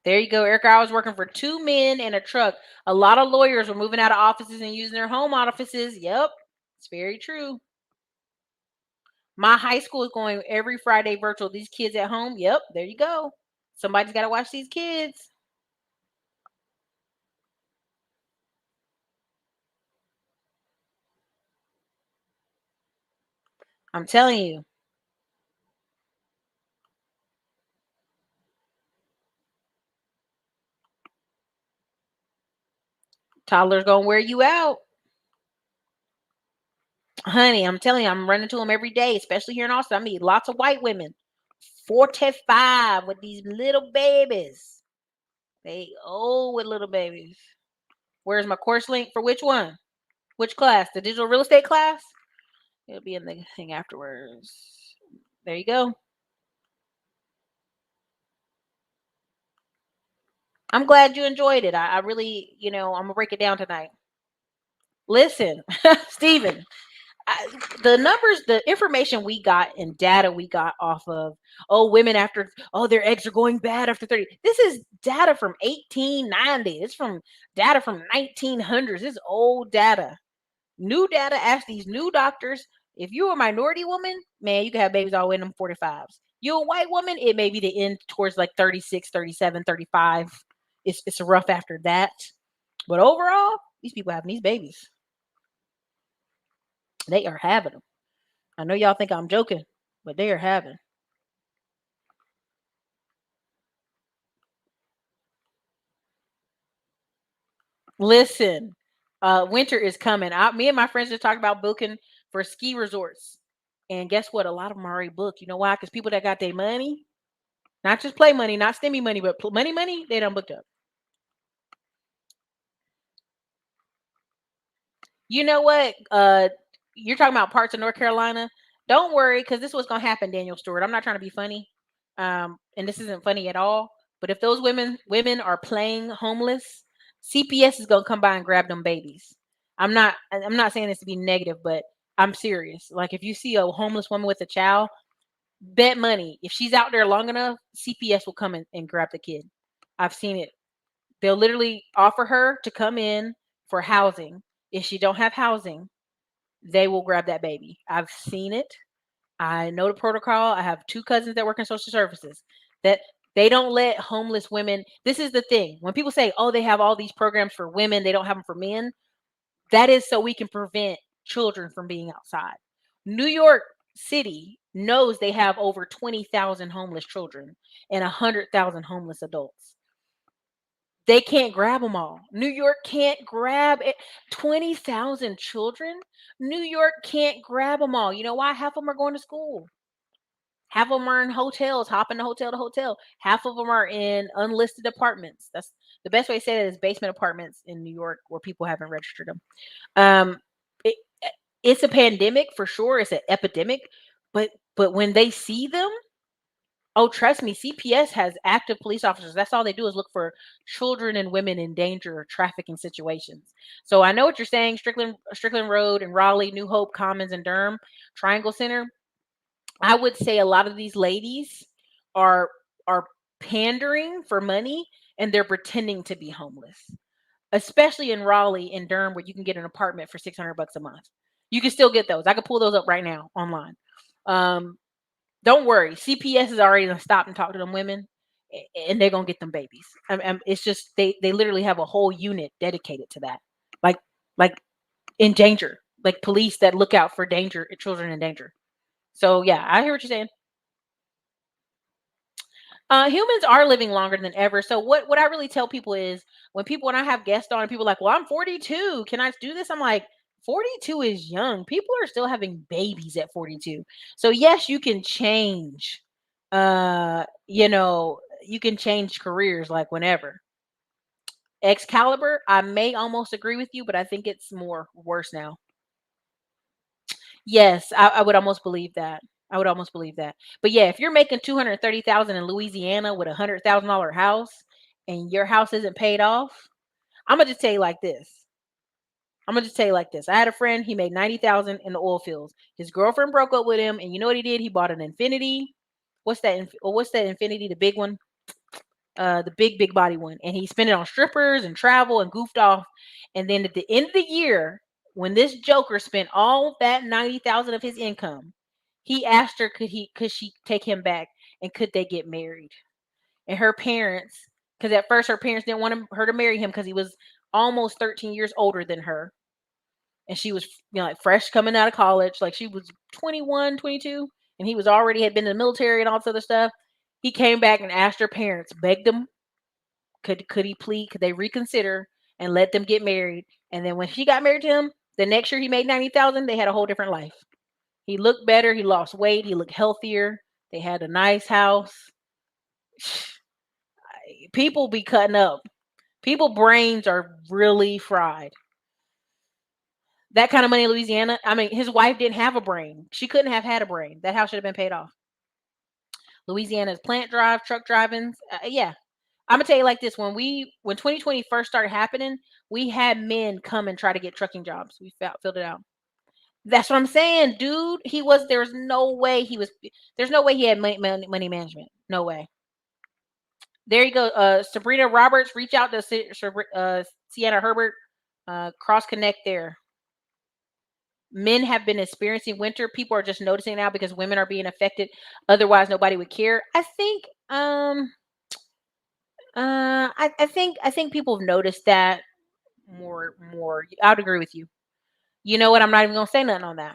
There you go, Erica. I was working for 2 men and a truck. A lot of lawyers were moving out of offices and using their home offices. Yep, it's very true. My high school is going every Friday virtual. These kids at home. Yep, there you go. Somebody's got to watch these kids. I'm telling you. Toddler's going to wear you out. Honey, I'm telling you, I'm running to them every day, especially here in Austin. I meet lots of white women, 45 with these little babies. They old with little babies. Where's my course link for which one? Which class? The digital real estate class? It'll be in the thing afterwards. There you go. I'm glad you enjoyed it. I really, I'm gonna break it down tonight. Listen, Stephen, the numbers, the information we got and data we got off of, women after, their eggs are going bad after 30. This is data from 1890. It's from data from 1900s. This is old data. New data asks these new doctors, if you're a minority woman, man, you can have babies all the way in them 45s. You're a white woman, it may be the end towards like 36, 37, 35. It's rough after that. But overall, these people having these babies. They are having them. I know y'all think I'm joking, but they are having. Listen, winter is coming. Me and my friends just talked about booking for ski resorts. And guess what? A lot of them are already booked. You know why? Because people that got their money, not just play money, not stimmy money, but money, they done booked up. You know what? You're talking about parts of North Carolina. Don't worry, because this is what's gonna happen, Daniel Stewart. I'm not trying to be funny, and this isn't funny at all. But if those women are playing homeless, CPS is gonna come by and grab them babies. I'm not saying this to be negative, but I'm serious. Like if you see a homeless woman with a child, bet money if she's out there long enough, CPS will come in and grab the kid. I've seen it. They'll literally offer her to come in for housing. If she don't have housing, they will grab that baby. I've seen it. I know the protocol. I have two cousins that work in social services that they don't let homeless women. This is the thing. When people say, "Oh, they have all these programs for women, they don't have them for men." That is so we can prevent children from being outside. New York City knows they have over 20,000 homeless children and 100,000 homeless adults. They can't grab them all. New York can't grab it. 20,000 children. New York can't grab them all. You know why? Half of them are going to school. Half of them are in hotels, hopping to hotel to hotel. Half of them are in unlisted apartments. That's the best way to say that is basement apartments in New York where people haven't registered them. Um, it, it's a pandemic for sure. It's an epidemic, but when they see them, oh, trust me, CPS has active police officers. That's all they do is look for children and women in danger or trafficking situations. So I know what you're saying. Strickland Road and Raleigh, New Hope, Commons, and Durham, Triangle Center. I would say a lot of these ladies are are pandering for money and they're pretending to be homeless. Especially in Raleigh and Durham, where you can get an apartment for $600 a month. You can still get those. I can pull those up right now online. Um, don't worry, CPS is already gonna stop and talk to them women, and they're gonna get them babies. It's just they literally have a whole unit dedicated to that, like like in danger, like police that look out for danger, children in danger. So yeah, I hear what you're saying. Humans are living longer than ever. So what I really tell people is when I have guests on and people are like, well, I'm 42. Can I do this? I'm like, 42 is young. People are still having babies at 42. So yes, you can change. You can change careers like whenever. Excalibur, I may almost agree with you, but I think it's more worse now. Yes, I would almost believe that. I would almost believe that. But yeah, if you're making 230,000 in Louisiana with $100,000 house and your house isn't paid off, I'm gonna just tell you like this. I'm gonna just tell you like this. I had a friend, he made 90,000 in the oil fields. His girlfriend broke up with him, and you know what he did? He bought an Infinity. What's that Infinity, the big one? The big body one. And he spent it on strippers and travel and goofed off. And then at the end of the year, when this joker spent all that 90,000 of his income, he asked her could she take him back and could they get married? And her parents, because at first her parents didn't want her to marry him because he was almost 13 years older than her. And she was, like fresh coming out of college. Like she was 21, 22, and he was already had been in the military and all this other stuff. He came back and asked her parents, begged them, could he please, could they reconsider and let them get married? And then when she got married to him, The next year he made 90,000, they had a whole different life. He looked better, he lost weight, he looked healthier. They had a nice house. People be cutting up. People brains are really fried. That kind of money in Louisiana. I mean, his wife didn't have a brain. She couldn't have had a brain. That house should have been paid off. Louisiana's plant drive, truck driving. Yeah. I'm gonna tell you like this: when 2020 first started happening, we had men come and try to get trucking jobs. We filled it out. That's what I'm saying, dude. There's no way he was. There's no way he had money management. No way. There you go. Sabrina Roberts, reach out to Sienna Herbert. Cross connect there. Men have been experiencing winter. People are just noticing now because women are being affected. Otherwise, nobody would care. I think. I think people have noticed that more. More. I would agree with you. You know what? I'm not even gonna say nothing on that.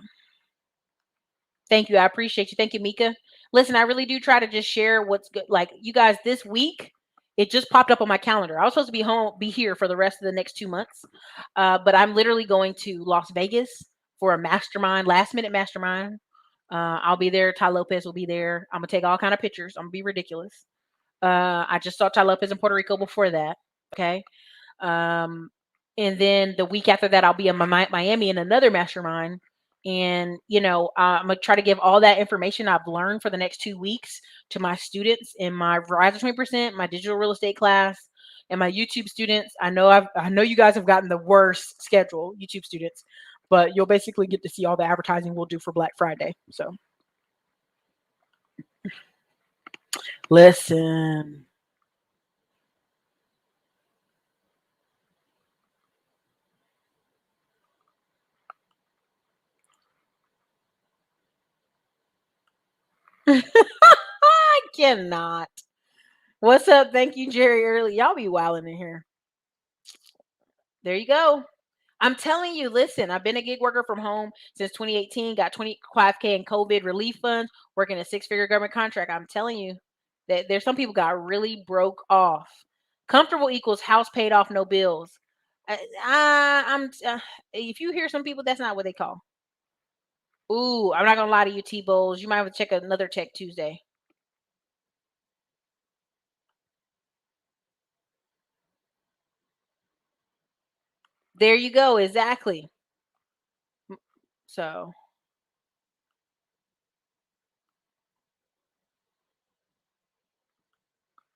Thank you. I appreciate you. Thank you, Mika. Listen, I really do try to just share what's good. Like you guys, this week, it just popped up on my calendar. I was supposed to be here for the rest of the next 2 months, but I'm literally going to Las Vegas for a mastermind, last minute mastermind. I'll be there. Ty Lopez will be there. I'm gonna take all kind of pictures. I'm gonna be ridiculous. I just saw Ty Lopez in Puerto Rico before that. Okay. Um, and then the week after that, I'll be in Miami in another mastermind. And, I'm going to try to give all that information I've learned for the next 2 weeks to my students in my Verizon 20%, my digital real estate class, and my YouTube students. I know you guys have gotten the worst schedule, YouTube students, but you'll basically get to see all the advertising we'll do for Black Friday. So listen. I cannot. What's up? Thank you, Jerry Early. Y'all be wilding in here. There you go. I'm telling you, listen, I've been a gig worker from home since 2018, got 25K in COVID relief funds, working a six-figure government contract. I'm telling you that there's some people got really broke off. Comfortable equals house paid off, no bills. If you hear some people, that's not what they call. Ooh, I'm not gonna lie to you, T-Bowls. You might have to check another Tech Tuesday. There you go. Exactly. So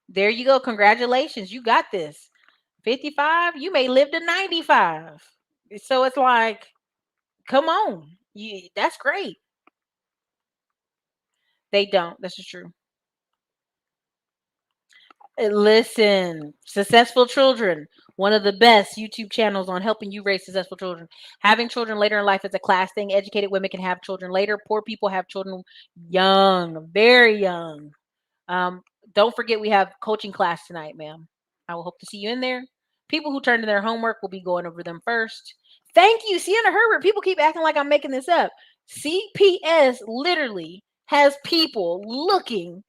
there you go. Congratulations. You got this. 55, you may live to 95. So it's like, come on. That's great. They don't. This is true. Listen, Successful Children, one of the best YouTube channels on helping you raise successful children. Having children later in life is a class thing. Educated women can have children later. Poor people have children young, very young. Um, don't forget we have coaching class tonight, ma'am. I will hope to see you in there. People who turn in their homework will be going over them first. Thank you, Sienna Herbert. People keep acting like I'm making this up. CPS literally has people looking.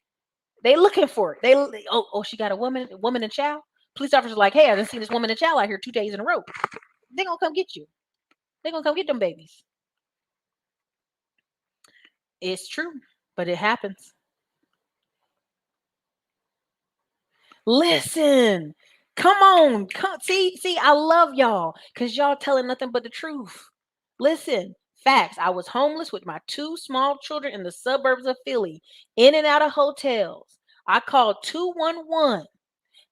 They looking for it. Oh, she got a woman and child. Police officers like, hey, I done seen this woman and child out here 2 days in a row. They gonna come get you. They gonna come get them babies. It's true, but it happens. Listen, come on, see, I love y'all because y'all telling nothing but the truth. Listen, facts. I was homeless with my two small children in the suburbs of Philly, in and out of hotels. I called 211.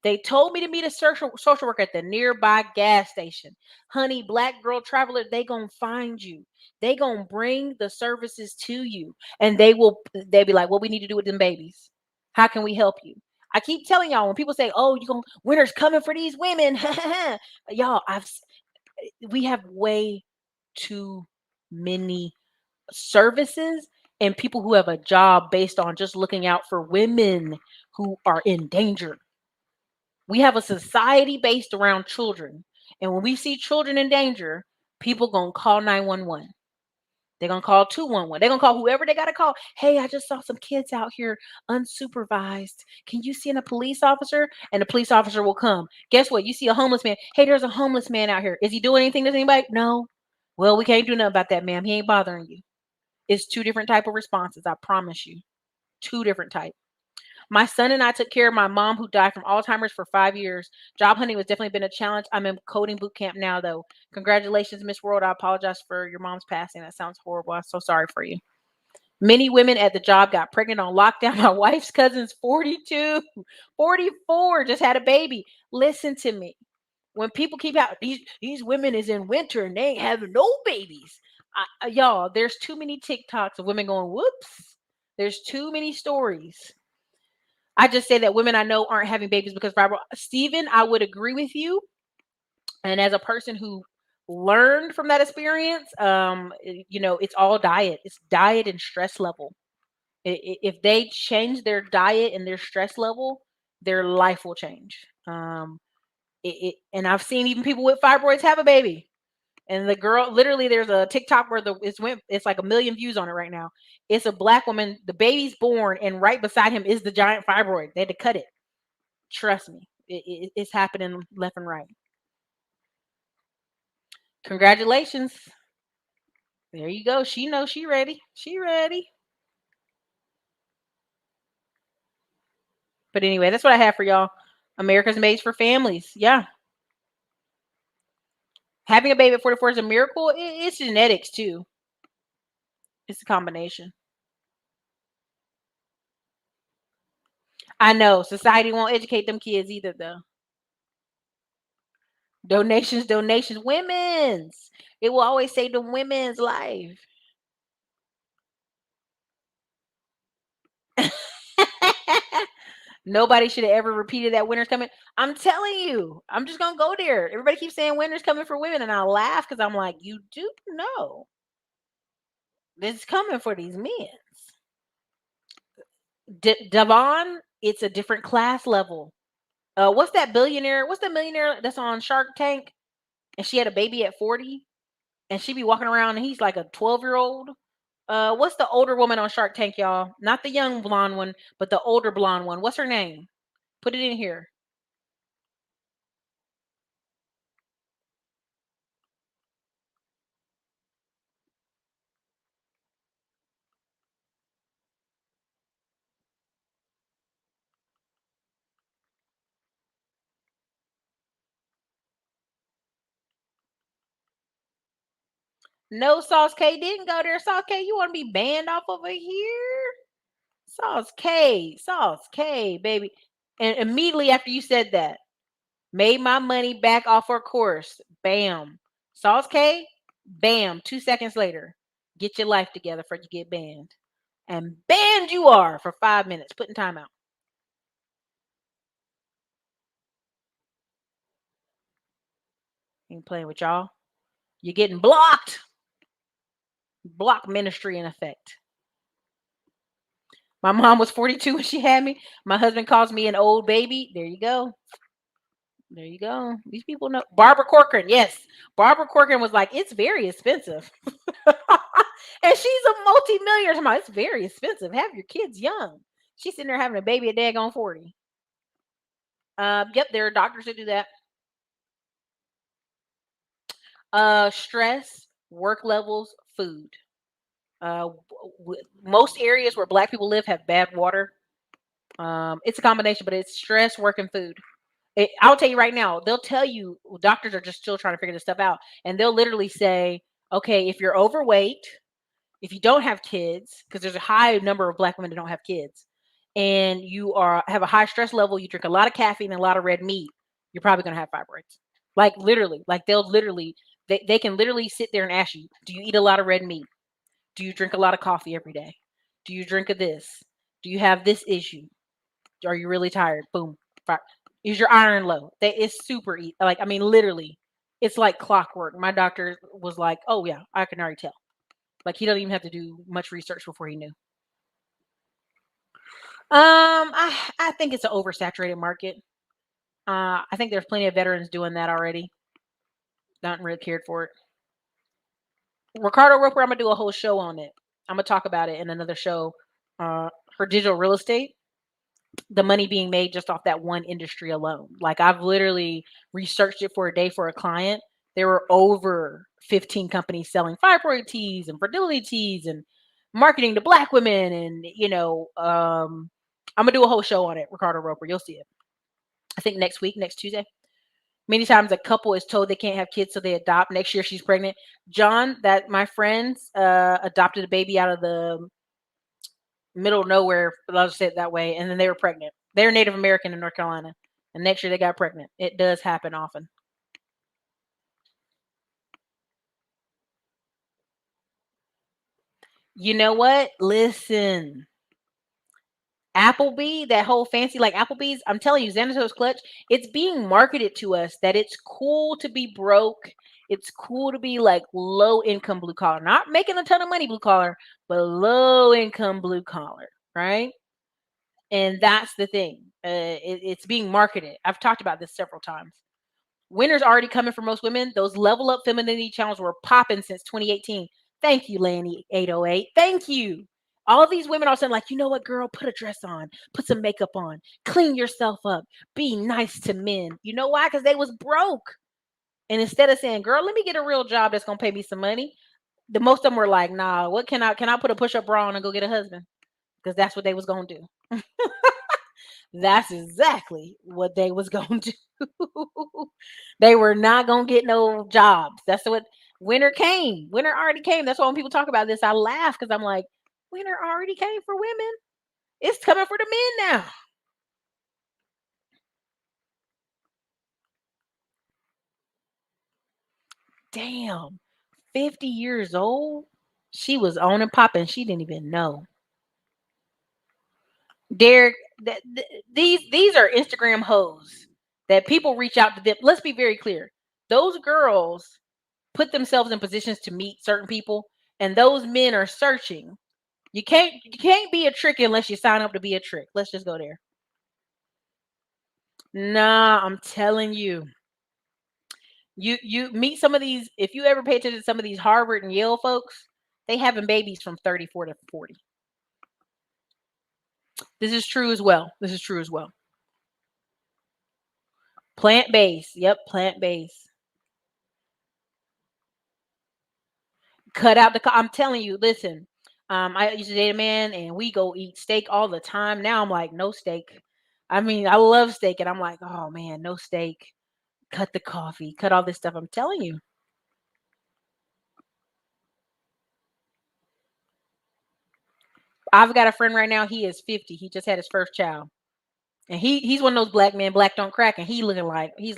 They told me to meet a social worker at the nearby gas station. Honey, black girl traveler, they gonna find you. They gonna bring the services to you, and they be like, what we need to do with them babies? How can we help you? I keep telling y'all when people say, "Oh, winter's coming for these women," y'all, we have way too many services and people who have a job based on just looking out for women who are in danger. We have a society based around children. And when we see children in danger, people going to call 911. They're going to call 211. They're going to call whoever they got to call. Hey, I just saw some kids out here unsupervised. Can you send a police officer? And the police officer will come. Guess what? You see a homeless man. Hey, there's a homeless man out here. Is he doing anything to anybody? No. Well, we can't do nothing about that, ma'am. He ain't bothering you. It's two different type of responses. I promise you. Two different type. My son and I took care of my mom who died from Alzheimer's for 5 years. Job hunting was definitely been a challenge. I'm in coding boot camp now, though. Congratulations, Miss World. I apologize for your mom's passing. That sounds horrible. I'm so sorry for you. Many women at the job got pregnant on lockdown. My wife's cousin's 42, 44, just had a baby. Listen to me. When people keep out, these women is in winter and they ain't having no babies. Y'all, there's too many TikToks of women going, whoops. There's too many stories. I just say that women I know aren't having babies because fibro. Stephen, I would agree with you. And as a person who learned from that experience, it's all diet. It's diet and stress level. If they change their diet and their stress level, their life will change. And I've seen even people with fibroids have a baby. And the girl, literally, there's a TikTok where it's like 1 million views on it right now. It's a black woman, the baby's born, and right beside him is the giant fibroid. They had to cut it. Trust me, it's happening left and right. Congratulations. There you go. She knows she ready. She ready. But anyway, that's what I have for y'all. America's Maids for Families. Yeah. Having a baby at 44 is a miracle. It's genetics too. It's a combination. I know society won't educate them kids either, though. Donations, donations, women's. It will always say the women's life. Nobody should have ever repeated that winter's coming. I'm telling you, I'm just gonna go there. Everybody keeps saying winter's coming for women, and I laugh because I'm like, you do know this is coming for these men. Devon, it's a different class level. What's that billionaire? What's the millionaire that's on Shark Tank? And she had a baby at 40, and she be walking around, and he's like a 12-year-old. What's the older woman on Shark Tank, y'all? Not the young blonde one, but the older blonde one. What's her name? Put it in here. No, Sauce K didn't go there. Sauce K, you want to be banned off over here? Sauce K, baby. And immediately after you said that, made my money back off her course. Bam. Sauce K, bam. 2 seconds later, get your life together before you get banned. And banned you are for 5 minutes, putting time out. Ain't playing with y'all. You're getting blocked. Block ministry in effect. My mom was 42 when she had me. My husband calls me an old baby. There you go. There you go. These people know. Barbara Corcoran. Yes. Barbara Corcoran was like, it's very expensive. And she's a multi-millionaire. It's very expensive. Have your kids young. She's sitting there having a baby at daggone 40. Yep, there are doctors that do that. Stress, work levels, food. Most areas where black people live have bad water. It's a combination, but it's stress, work, and food. I'll tell you right now, they'll tell you doctors are just still trying to figure this stuff out. And they'll literally say, okay, if you're overweight, if you don't have kids, because there's a high number of black women that don't have kids, and you have a high stress level, you drink a lot of caffeine and a lot of red meat, you're probably going to have fibroids. Like literally, like they can literally sit there and ask you, do you eat a lot of red meat? Do you drink a lot of coffee every day? Do you drink of this? Do you have this issue? Are you really tired? Boom. Is your iron low? It's super easy. Like, I mean, literally, it's like clockwork. My doctor was like, oh, yeah, I can already tell. Like, he doesn't even have to do much research before he knew. I think it's an oversaturated market. I think there's plenty of veterans doing that already. Not really cared for it. Ricardo Roper, I'm gonna do a whole show on it. I'm gonna talk about it in another show. Her digital real estate, the money being made just off that one industry alone. Like I've literally researched it for a day for a client. there were over 15 companies selling fibroid teas and fertility teas and marketing to Black women. And, I'm going to do a whole show on it, Ricardo Roper. You'll see it. I think next week, next Tuesday. Many times a couple is told they can't have kids, so they adopt. Next year she's pregnant. John, that my friends adopted a baby out of the middle of nowhere, but I'll just say it that way. And then they were pregnant. They're Native American in North Carolina. And next year they got pregnant. It does happen often. You know what? Listen. Applebee, that whole fancy like Applebee's, I'm telling you, Xanatos Clutch, it's being marketed to us that it's cool to be broke. It's cool to be like low income blue collar, not making a ton of money blue collar, but low income blue collar, right? And that's the thing. It's being marketed. I've talked about this several times. Winter's already coming for most women. Those level up femininity channels were popping since 2018. Thank you, Lanny 808. Thank you. All of these women all of a sudden like, you know what, girl, put a dress on, put some makeup on, clean yourself up, be nice to men. You know why? Because they was broke. And instead of saying, girl, let me get a real job that's gonna pay me some money, the most of them were like, nah, what can I put a push-up bra on and go get a husband? Because that's what they was gonna do. That's exactly what they was gonna do. They were not gonna get no jobs. That's what winter came. Winter already came. That's why when people talk about this, I laugh because I'm like, winter already came for women. It's coming for the men now. Damn, 50 years old. She was on and popping. She didn't even know. Derek, these are Instagram hoes that people reach out to them. Let's be very clear. Those girls put themselves in positions to meet certain people, and those men are searching. You can't be a trick unless you sign up to be a trick. Let's just go there. Nah, I'm telling you. You meet some of these, if you ever pay attention to some of these Harvard and Yale folks, they having babies from 34 to 40. This is true as well. This is true as well. Plant-based. Yep, plant-based. Cut out I'm telling you, listen. I used to date a man and we go eat steak all the time. Now I'm like, no steak. I mean, I love steak and I'm like, oh man, no steak. Cut the coffee, cut all this stuff. I'm telling you. I've got a friend right now. He is 50. He just had his first child. And he's one of those black men, black don't crack. And he's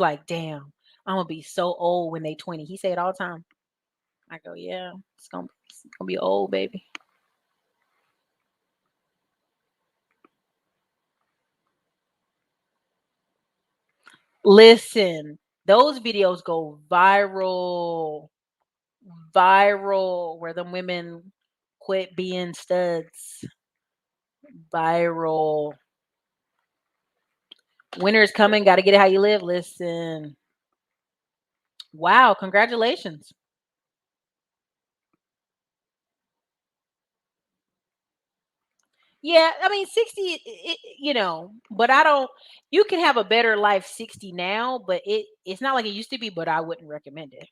like, damn, I'm gonna be so old when they 20. He say it all the time. I go, yeah, it's gonna be old, baby. Listen, those videos go viral, viral, where the women quit being studs. Viral. Winter is coming. Got to get it how you live. Listen. Wow. Congratulations. Yeah. I mean, 60, but I don't, you can have a better life 60 now, but it's not like it used to be, but I wouldn't recommend it.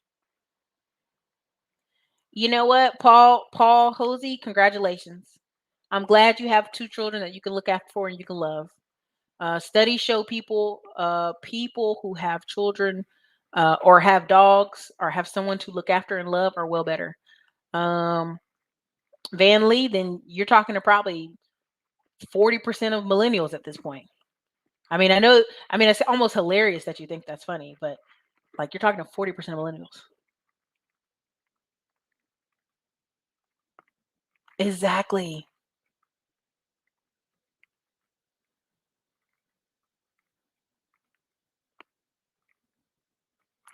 You know what, Paul Hosey, congratulations. I'm glad you have two children that you can look after for and you can love. Studies show people who have children or have dogs or have someone to look after and love are well better. Um, Van Lee, then you're talking to probably 40% of millennials at this point. I mean, it's almost hilarious that you think that's funny, but like you're talking to 40% of millennials. Exactly.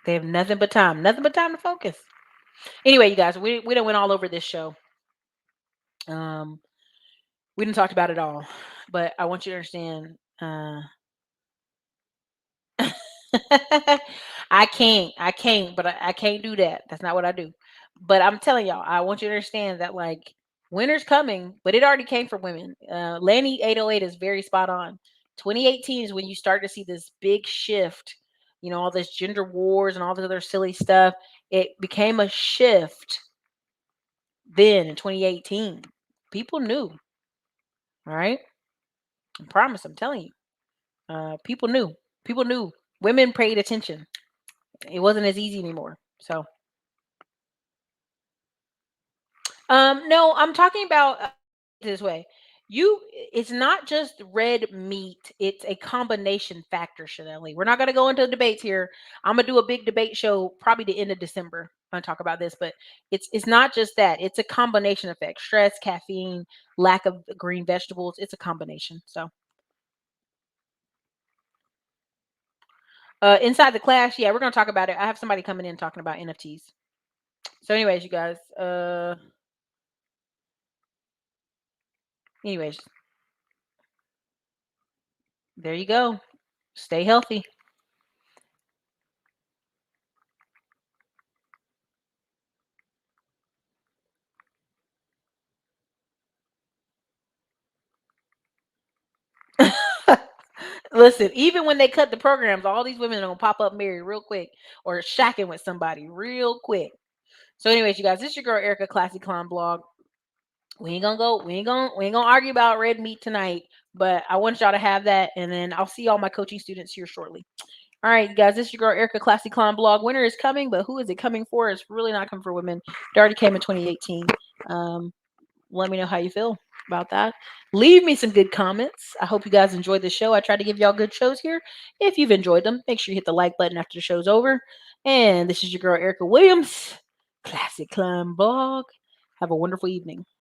They have nothing but time to focus. Anyway, you guys, we don't went all over this show. Um, we didn't talk about it all, but I want you to understand. But I can't do that. That's not what I do. But I'm telling y'all, I want you to understand that like winter's coming, but it already came for women. Lanny 808 is very spot on. 2018 is when you start to see this big shift. all this gender wars and all this other silly stuff. It became a shift then in 2018. People knew, right? I promise, I'm telling you. People knew. People knew. Women paid attention. It wasn't as easy anymore. So, no, I'm talking about this way. It's not just red meat. It's a combination factor, Chanel. We're not going to go into debates here. I'm gonna do a big debate show probably the end of December. I'm gonna talk about this, but it's not just that. It's a combination effect: stress, caffeine, lack of green vegetables. It's a combination. So, inside the class, yeah, we're gonna talk about it. I have somebody coming in talking about NFTs. So, anyways, you guys. Anyways, there you go. Stay healthy. Listen, even when they cut the programs, all these women are gonna pop up married real quick or shacking with somebody real quick. So, anyways, you guys, this is your girl Erica, Classy Clown Blog. We ain't gonna argue about red meat tonight, but I want y'all to have that, and then I'll see all my coaching students here shortly. All right, you guys, this is your girl Erica, Classy Clown Blog. Winter is coming, but who is it coming for? It's really not coming for women. It already came in 2018. Let me know how you feel about that. Leave me some good comments. I hope you guys enjoyed the show. I try to give y'all good shows here. If you've enjoyed them, make sure you hit the like button after the show's over. And this is your girl Erica Williams, Classic Climb Blog. Have a wonderful evening.